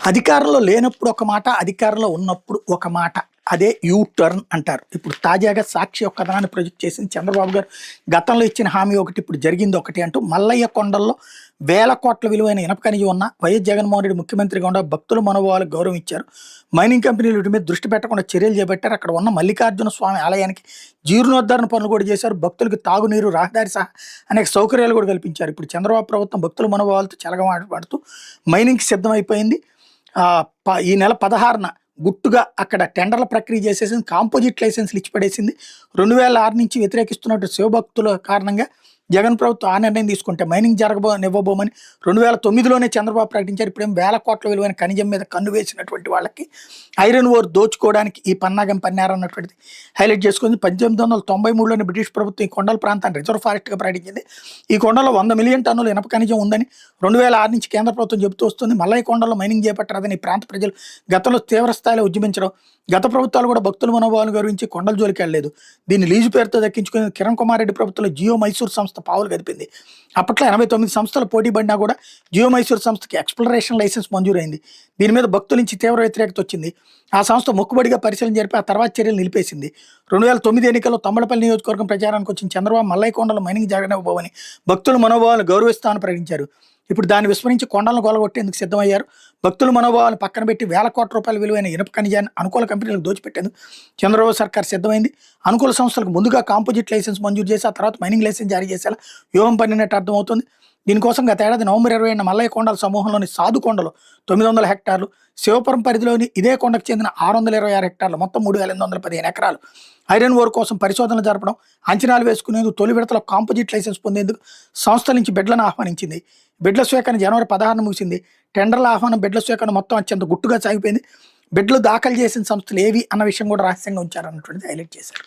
అధికారంలో లేనప్పుడు ఒక మాట, అధికారంలో ఉన్నప్పుడు ఒక మాట. అదే యూ టర్న్ అంటారు. ఇప్పుడు తాజాగా సాక్షి ఒక కథనాన్ని ప్రొజెక్ట్ చేసింది. చంద్రబాబు గారు గతంలో ఇచ్చిన హామీ ఒకటి, ఇప్పుడు జరిగింది ఒకటి అంటూ మల్లయ్య కొండల్లో వేల కోట్ల విలువైన ఇనప ఖనిజం ఉన్న వైఎస్ జగన్మోహన్ రెడ్డి ముఖ్యమంత్రిగా ఉండ భక్తుల మనోభావాలకు గౌరవం ఇచ్చారు. మైనింగ్ కంపెనీలు వీటి మీద దృష్టి పెట్టకుండా చర్యలు చేపట్టారు. అక్కడ ఉన్న మల్లికార్జున స్వామి ఆలయానికి జీర్ణోద్ధరణ పనులు కూడా చేశారు. భక్తులకు తాగునీరు, రహదారి సహా అనేక సౌకర్యాలు కూడా కల్పించారు. ఇప్పుడు చంద్రబాబు ప్రభుత్వం భక్తుల మనోభావాలతో చెలగమాటపడుతూ మైనింగ్కి సిద్ధమైపోయింది. ఈ నెల 16న గుట్టుగా అక్కడ టెండర్ల ప్రక్రియ చేసేసింది. కాంపోజిట్ లైసెన్స్లు ఇచ్చి పడేసింది. 2006 నుంచి వ్యతిరేకిస్తున్నట్టు శివభక్తుల కారణంగా జగన్ ప్రభుత్వం ఆ నిర్ణయం తీసుకుంటే మైనింగ్ జరగనివ్వబోమని 2009లోనే చంద్రబాబు ప్రకటించారు. ఇప్పుడేం వేల కోట్ల విలువైన ఖనిజం మీద కన్ను వేసినటువంటి వాళ్ళకి ఐరన్ ఓర్ దోచుకోవడానికి ఈ పన్నాగం పన్నారన్నటువంటిది హైలైట్ చేసుకుంది. 1893లోని బ్రిటిష్ ప్రభుత్వం ఈ కొండల ప్రాంతాన్ని రిజర్వ్ ఫారెస్ట్గా ప్రకటించింది. ఈ కొండలో 100 మిలియన్ టన్నుల ఇనప ఖనిజం ఉందని 2006 నుంచి కేంద్ర ప్రభుత్వం చెబుతూ వస్తుంది. మల్లయ్య కొండలో మైనింగ్ చేపట్టరాదని ఈ ప్రాంత ప్రజలు గతంలో తీవ్ర స్థాయిలో ఉద్యమించడం, గత ప్రభుత్వాలు కూడా భక్తుల మనోభావాలను గౌరవించి కొండల జోలికి వెళ్ళలేదు. దీన్ని లీజు పేరుతో దక్కించుకుని కిరణ్ కుమార్ రెడ్డి ప్రభుత్వంలో జియో మైసూర్ సంస్థ పావులు గదిపింది. అప్పట్లో 89 సంస్థలు పోటీ పడినా కూడా జియో మైసూర్ సంస్థకి ఎక్స్‌ప్లోరేషన్ లైసెన్స్ మంజూరైంది. దీని మీద భక్తుల నుంచి తీవ్ర వ్యతిరేకత వచ్చింది. ఆ సంస్థ మొక్కుబడిగా పరిశీలన జరిపి ఆ తర్వాత చర్యలు నిలిపేసింది. 2009 ఎన్నికల్లో తమ్మలపల్లి నియోజకవర్గం ప్రచారానికి వచ్చిన చంద్రబాబు మల్లయ్య కొండలో మైనింగ్ జరగనివ్వబోమని, భక్తుల మనోభావాలను గౌరవిస్తామని ప్రకటించారు. ఇప్పుడు దాన్ని విస్మరించి కొండలను గొలగొట్టేందుకు సిద్ధమయ్యారు. భక్తుల మనోభావాలను పక్కన పెట్టి వేల కోట్ల రూపాయల విలువైన ఇనుప ఖనిజాన్ని అనుకూల కంపెనీలకు దోచిపెట్టేందుకు చంద్రబాబు సర్కార్ సిద్ధమైంది. అనుకూల సంస్థలకు ముందుగా కాంపోజిట్ లైసెన్స్ మంజూరు చేసి ఆ తర్వాత మైనింగ్ లైసెన్స్ జారీ చేసేలా వ్యూహం పన్నినట్టు అర్థమవుతుంది. దీనికోసం గత ఏడాది నవంబర్ 20న మల్లయ్య కొండల సమూహంలోని సాధు కొండలు 900 హెక్టార్లు, శివపురం పరిధిలోని ఇదే కొండకు చెందిన 626 హెక్టార్లు, మొత్తం 3815 ఎకరాలు ఐరన్ ఓర్ కోసం పరిశోధనలు జరపడం, అంచనాలు వేసుకునేందుకు తొలి విడతలో కాంపోజిట్ లైసెన్స్ పొందేందుకు సంస్థల నుంచి బిడ్లను ఆహ్వానించింది. బిడ్ల స్వీకరణ జనవరి 16న ముగిసింది. టెండర్ల ఆహ్వానం, బిడ్ల స్వీకరణ మొత్తం అత్యంత గుట్టుగా సాగిపోయింది. బిడ్లు దాఖలు చేసిన సంస్థలు ఏవి అన్న విషయం కూడా రహస్యంగా ఉంచారన్నటువంటిది హైలైట్ చేశారు.